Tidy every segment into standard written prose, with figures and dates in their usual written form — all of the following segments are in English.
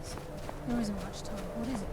Please. There isn't much time. What is it?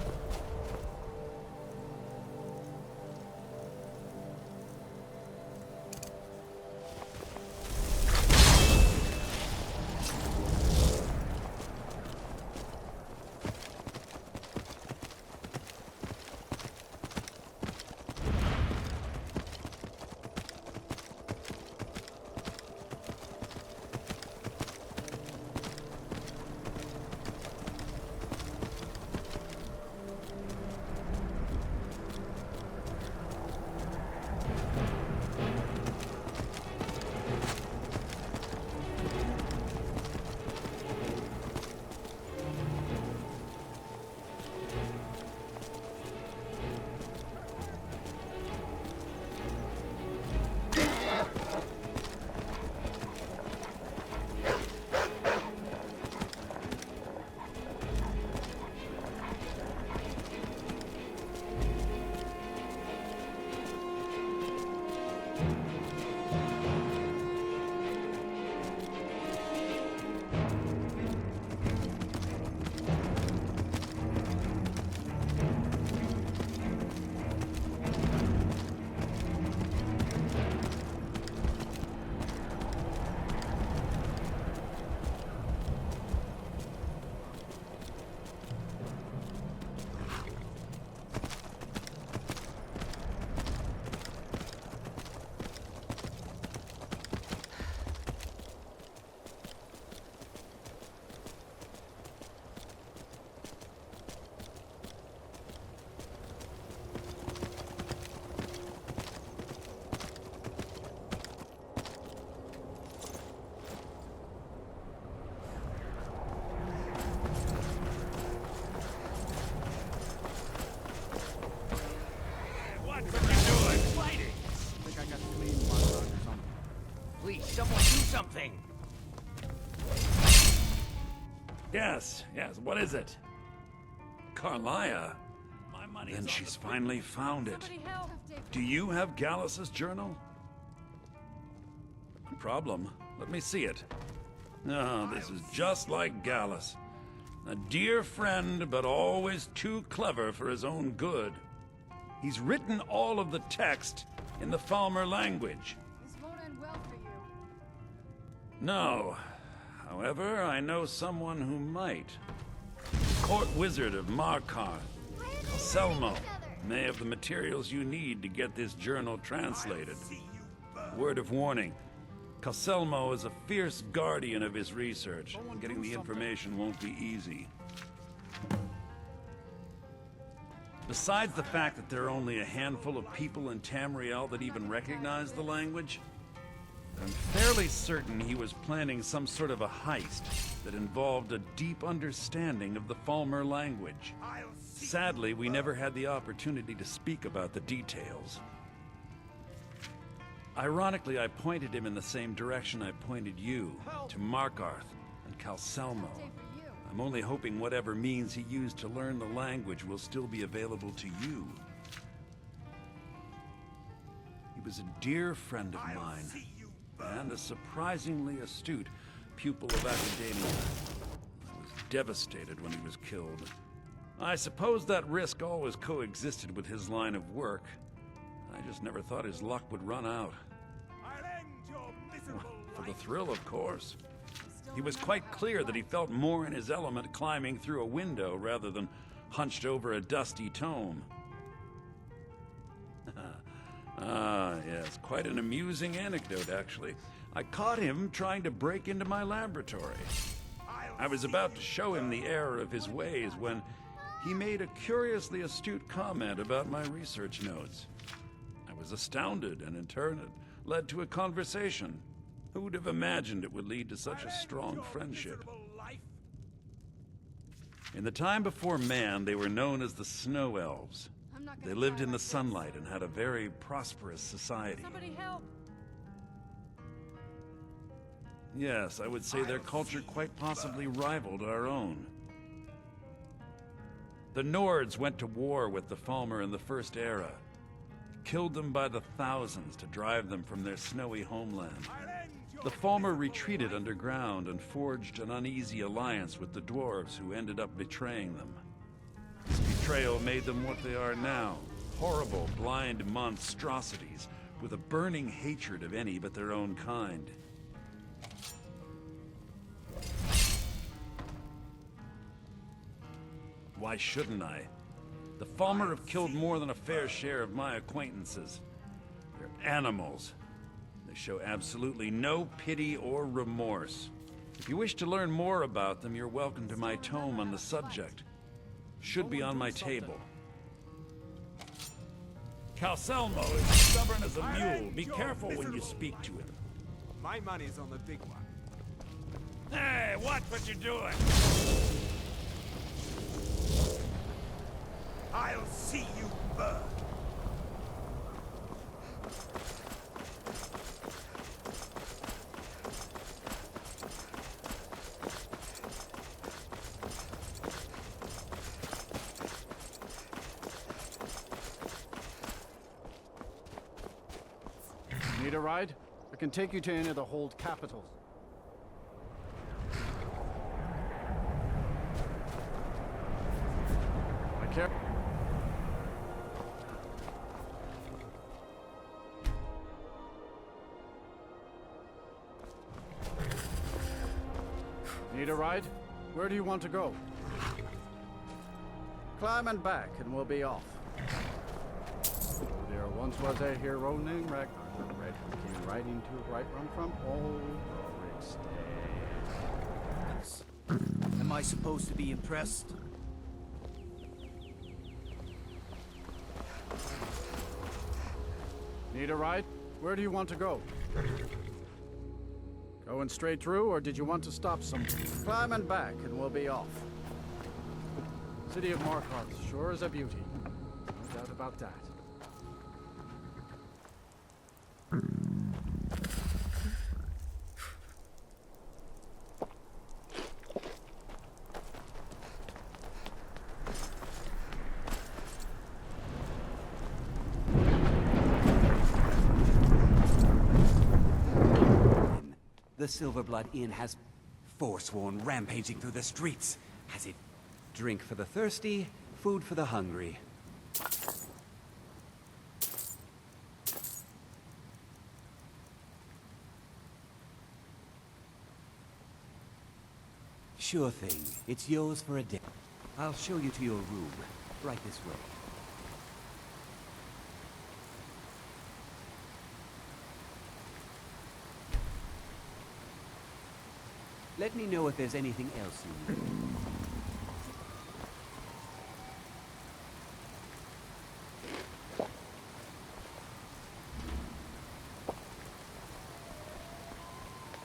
Someone do something! Yes, what is it? Carlia? Then she's finally found it. Do you have Gallus's journal? No problem. Let me see it. No, this is just like Gallus. A dear friend, but always too clever for his own good. He's written all of the text in the Falmer language. No. However, I know someone who might. The court wizard of Markarth, Selmo, may have the materials you need to get this journal translated. Word of warning, Calselmo is a fierce guardian of his research. Getting the information won't be easy. Besides the fact that there are only a handful of people in Tamriel that even recognize the language, I'm fairly certain he was planning some sort of a heist that involved a deep understanding of the Falmer language. Sadly, we never had the opportunity to speak about the details. Ironically, I pointed him in the same direction I pointed you, to Markarth and Calselmo. I'm only hoping whatever means he used to learn the language will still be available to you. He was a dear friend of mine, and a surprisingly astute pupil of academia. I was devastated when he was killed. I suppose that risk always coexisted with his line of work. I just never thought his luck would run out. For the thrill, of course. He was quite clear that he felt more in his element climbing through a window rather than hunched over a dusty tome. Yes, quite an amusing anecdote, actually. I caught him trying to break into my laboratory. I was about to show him the error of his ways when he made a curiously astute comment about my research notes. I was astounded, and in turn it led to a conversation. Who would have imagined it would lead to such a strong friendship? In the time before man, they were known as the Snow Elves. They lived in the sunlight and had a very prosperous society. Somebody help! Yes, I would say their culture quite possibly rivaled our own. The Nords went to war with the Falmer in the First Era, killed them by the thousands to drive them from their snowy homeland. The Falmer retreated underground and forged an uneasy alliance with the dwarves who ended up betraying them. This betrayal made them what they are now. Horrible, blind monstrosities with a burning hatred of any but their own kind. Why shouldn't I? The Falmer have killed more than a fair share of my acquaintances. They're animals. They show absolutely no pity or remorse. If you wish to learn more about them, you're welcome to my tome on the subject. Should be on my table. Calcelmo is stubborn as a mule. Be careful when you speak to him. My money's on the big one. Hey, watch what you're doing! I'll see you burn. Need a ride? I can take you to any of the hold capitals. I care. Need a ride? Where do you want to go? Climb and back and we'll be off. There once was a hero named Ragnar. Red who came riding to a right run from old Rickstead. Am I supposed to be impressed? Need a ride? Where do you want to go? Going straight through, or did you want to stop somewhere? Climb and back, and we'll be off. City of Markarth sure is a beauty. No doubt about that. The Silverblood Inn has forsworn rampaging through the streets. Has it drink for the thirsty, food for the hungry? Sure thing. It's yours for a day. I'll show you to your room. Right this way. Let me know if there's anything else you need.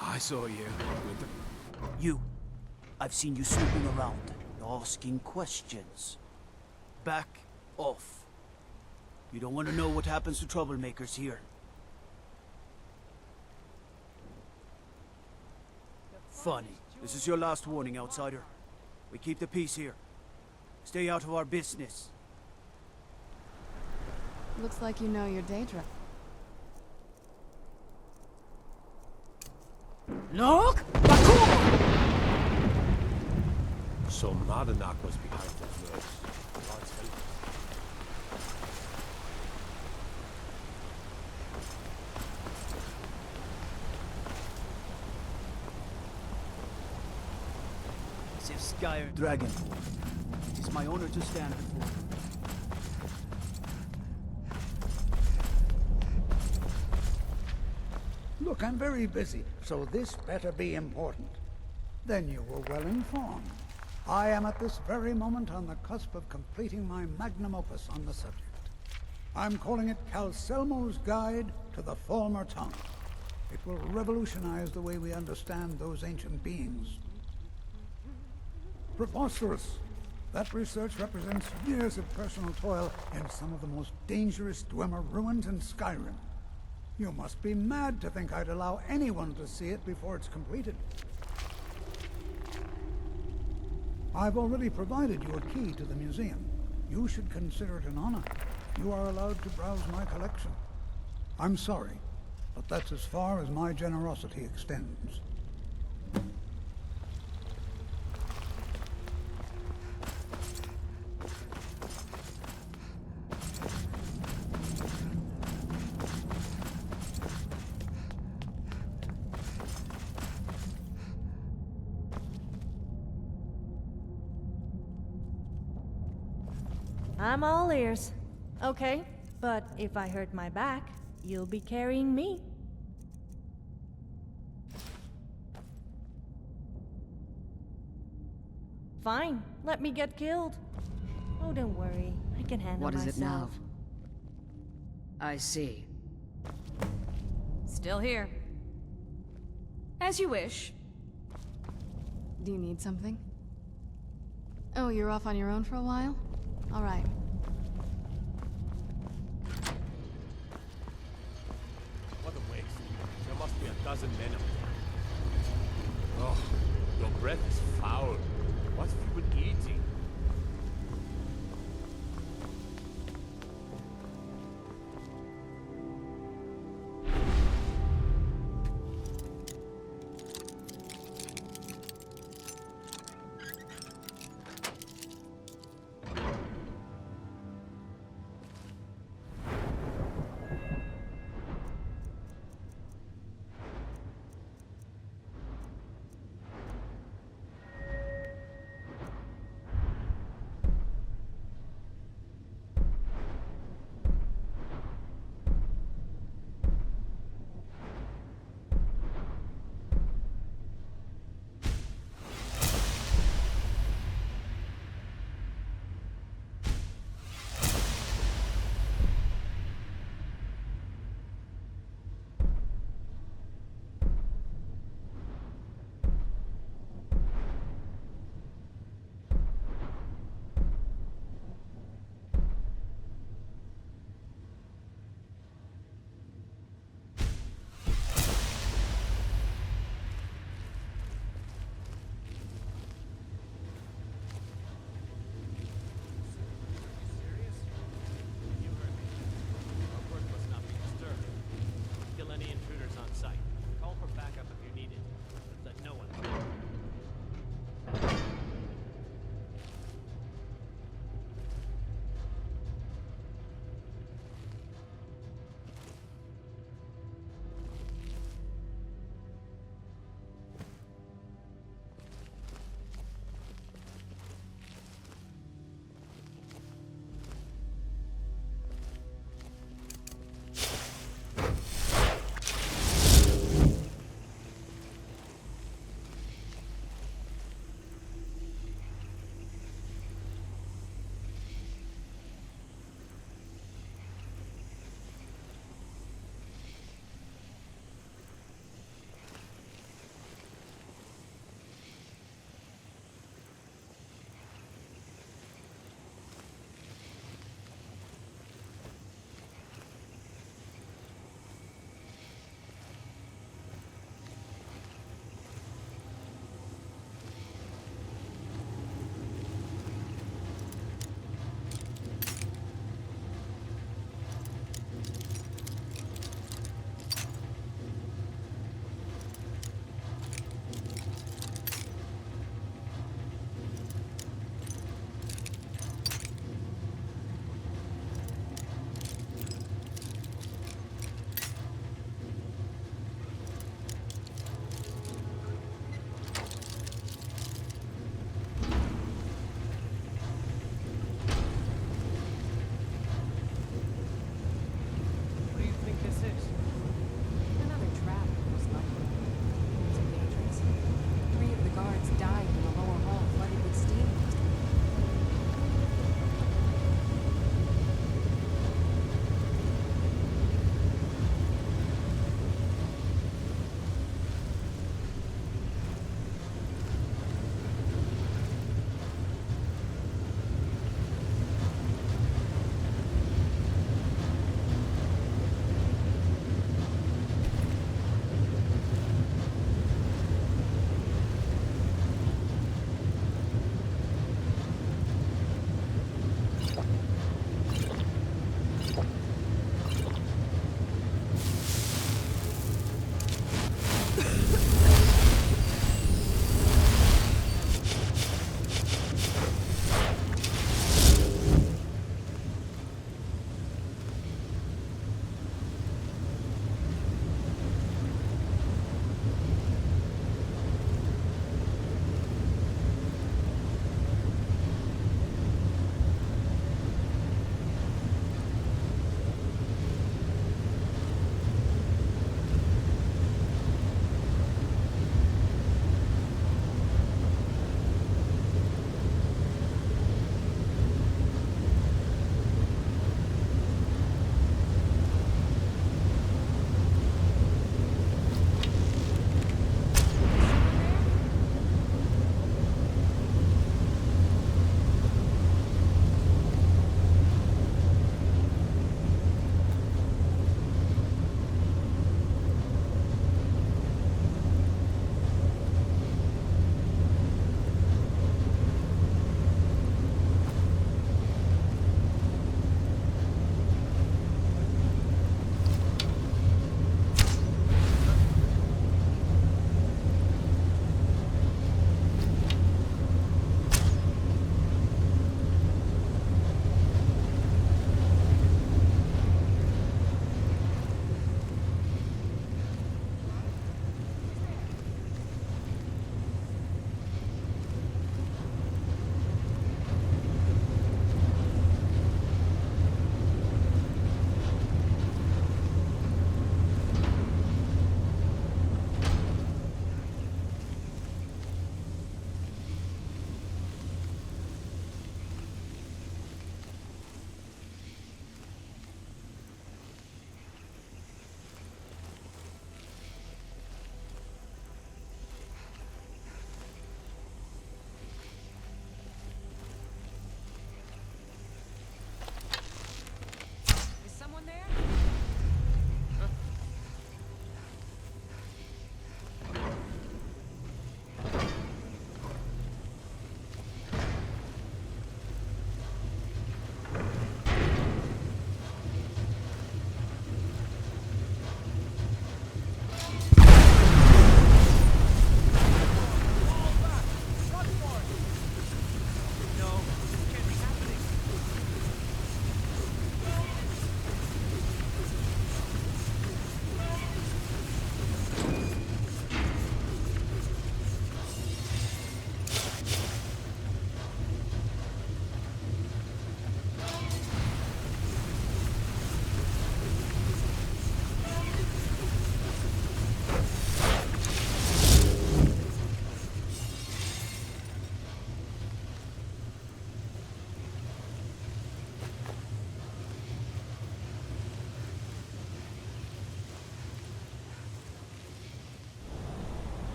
I saw you with the... You. I've seen you snooping around, asking questions. Back off. You don't want to know what happens to troublemakers here. Funny. This is your last warning, outsider. We keep the peace here. Stay out of our business. Looks like you know your Daedra. Look! Bakur! So Mardanak was behind those words. God's help. Skyrim Dragon. It is my honor to stand before you. Look, I'm very busy, so this better be important. Then you were well informed. I am at this very moment on the cusp of completing my magnum opus on the subject. I'm calling it Calcelmo's Guide to the Falmer Tongue. It will revolutionize the way we understand those ancient beings. Preposterous! That research represents years of personal toil in some of the most dangerous Dwemer ruins in Skyrim. You must be mad to think I'd allow anyone to see it before it's completed. I've already provided you a key to the museum. You should consider it an honor. You are allowed to browse my collection. I'm sorry, but that's as far as my generosity extends. I'm all ears. Okay, but if I hurt my back, you'll be carrying me. Fine, let me get killed. Oh, don't worry. I can handle What is myself. it now? I see. Still here. As you wish. Do you need something? Oh, you're off on your own for a while? All right. What a waste. There must be a dozen men up there. Oh, your breath is foul. What have you been eating?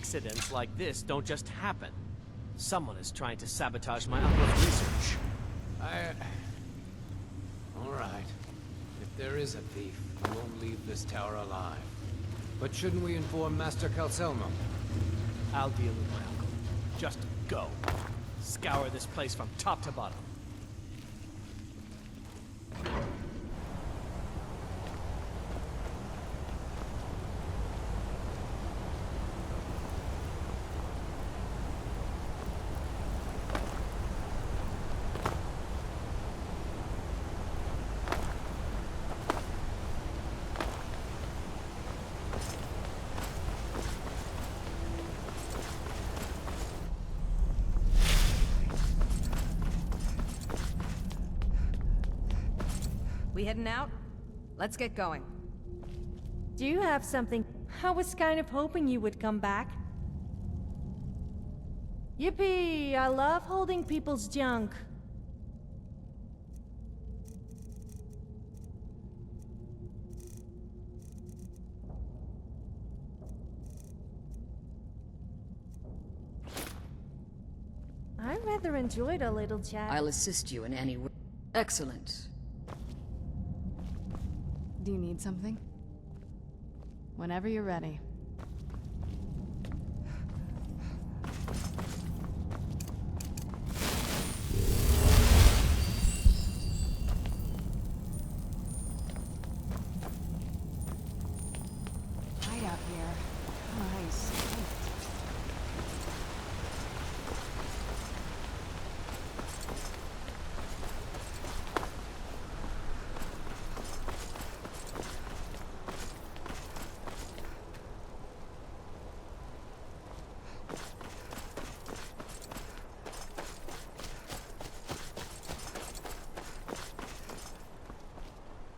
Accidents like this don't just happen. Someone is trying to sabotage my uncle's research. Alright. If there is a thief, he won't leave this tower alive. But shouldn't we inform Master Calcelmo? I'll deal with my uncle. Just go. Scour this place from top to bottom. We heading out? Let's get going. Do you have something? I was kind of hoping you would come back. Yippee! I love holding people's junk. I rather enjoyed a little chat. I'll assist you in any way. Excellent. Do you need something? Whenever you're ready. Right up here. Nice.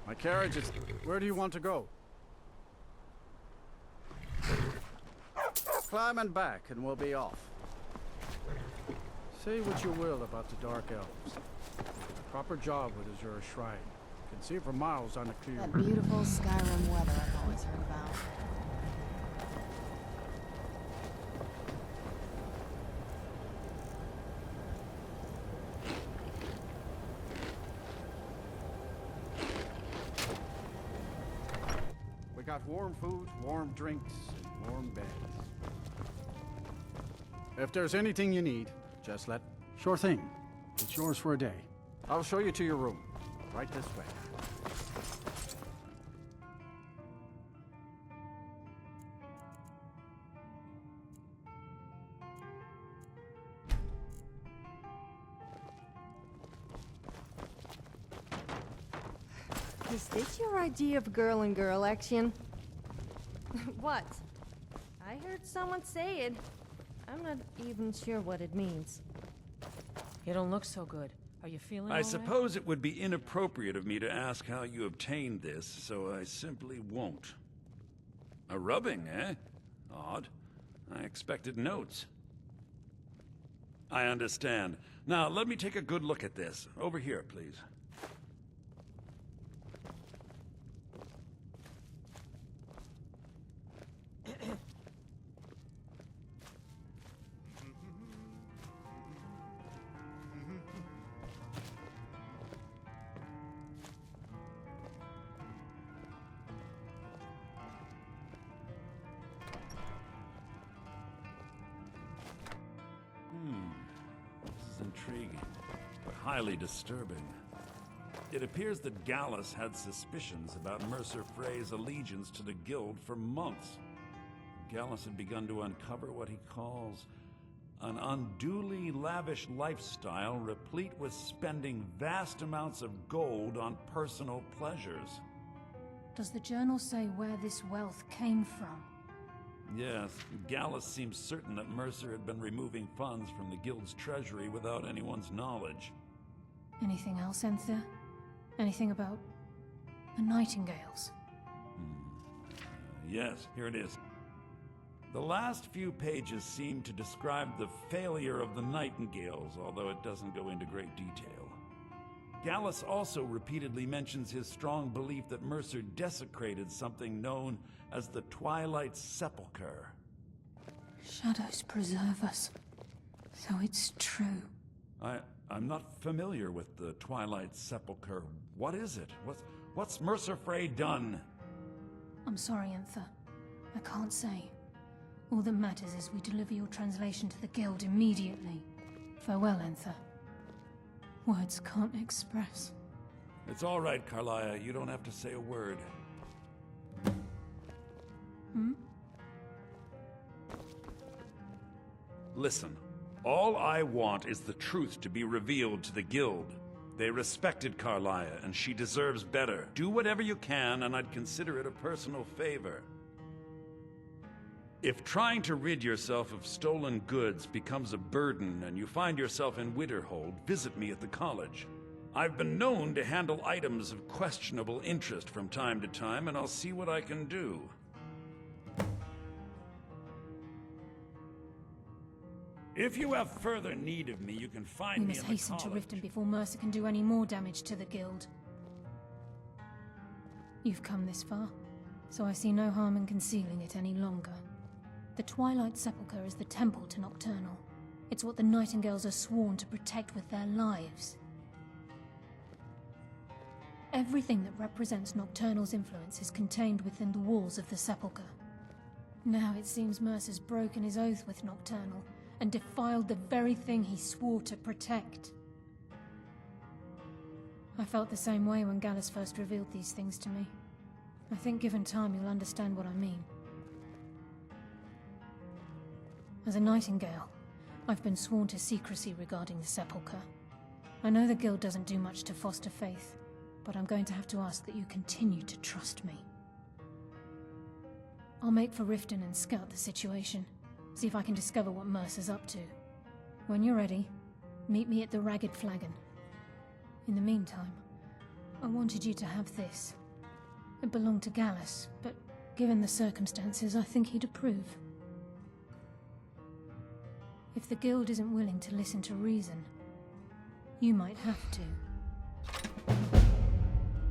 My carriage is... Where do you want to go? Climb and back, and we'll be off. Say what you will about the Dark Elves. They did a proper job with Azura's Shrine. You can see it for miles on the clear... That beautiful Skyrim weather I've always heard about. We got warm food, warm drinks, and warm beds. If there's anything you need, just let... Sure thing. It's yours for a day. I'll show you to your room. Right this way. Is this your idea of girl and girl action? What? I heard someone say it. I'm not even sure what it means. You don't look so good. Are you feeling all I right? suppose it would be inappropriate of me to ask how you obtained this, so I simply won't. A rubbing, eh? Odd. I expected notes. I understand. Now, let me take a good look at this. Over here, please. This is intriguing, but highly disturbing. It appears that Gallus had suspicions about Mercer Frey's allegiance to the Guild for months. Gallus had begun to uncover what he calls an unduly lavish lifestyle replete with spending vast amounts of gold on personal pleasures. Does the journal say where this wealth came from? Yes, Gallus seems certain that Mercer had been removing funds from the Guild's treasury without anyone's knowledge. Anything else, Enthir? Anything about the Nightingales? Yes, here it is. The last few pages seem to describe the failure of the Nightingales, although it doesn't go into great detail. Gallus also repeatedly mentions his strong belief that Mercer desecrated something known as the Twilight Sepulchre. Shadows preserve us. So it's true. I'm not familiar with the Twilight Sepulchre. What is it? What's Mercer Frey done? I'm sorry, Enther. I can't say. All that matters is we deliver your translation to the Guild immediately. Farewell, Enther. Words can't express. It's all right, Carlia. You don't have to say a word. Listen, all I want is the truth to be revealed to the Guild. They respected Carlia, and she deserves better. Do whatever you can, and I'd consider it a personal favor. If trying to rid yourself of stolen goods becomes a burden and you find yourself in Winterhold, visit me at the college. I've been known to handle items of questionable interest from time to time, and I'll see what I can do. If you have further need of me, you can find We me must in the hasten to college. Riften before Mercer can do any more damage to the Guild. You've come this far, so I see no harm in concealing it any longer. The Twilight Sepulchre is the temple to Nocturnal. It's what the Nightingales are sworn to protect with their lives. Everything that represents Nocturnal's influence is contained within the walls of the Sepulchre. Now it seems Mercer's broken his oath with Nocturnal and defiled the very thing he swore to protect. I felt the same way when Gallus first revealed these things to me. I think given time you'll understand what I mean. As a Nightingale, I've been sworn to secrecy regarding the Sepulchre. I know the Guild doesn't do much to foster faith, but I'm going to have to ask that you continue to trust me. I'll make for Riften and scout the situation, see if I can discover what Mercer's up to. When you're ready, meet me at the Ragged Flagon. In the meantime, I wanted you to have this. It belonged to Gallus, but given the circumstances, I think he'd approve. If the Guild isn't willing to listen to reason, you might have to.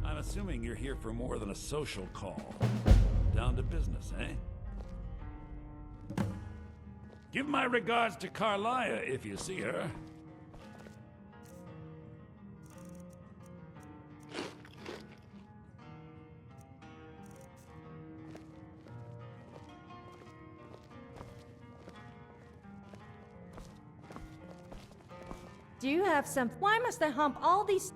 I'm assuming you're here for more than a social call. Down to business, eh? Give my regards to Carlia if you see her. Do you have some... Why must I hump all these...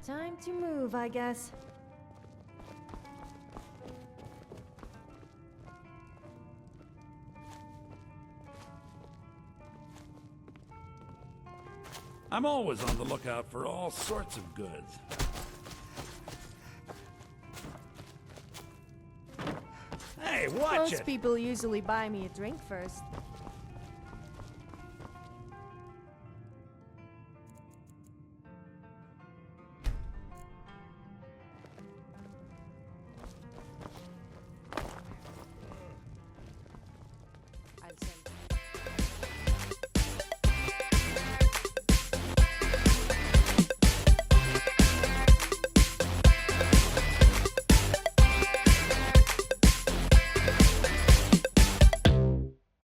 Time to move, I guess. I'm always on the lookout for all sorts of goods. Hey, watch Most it! people usually buy me a drink first.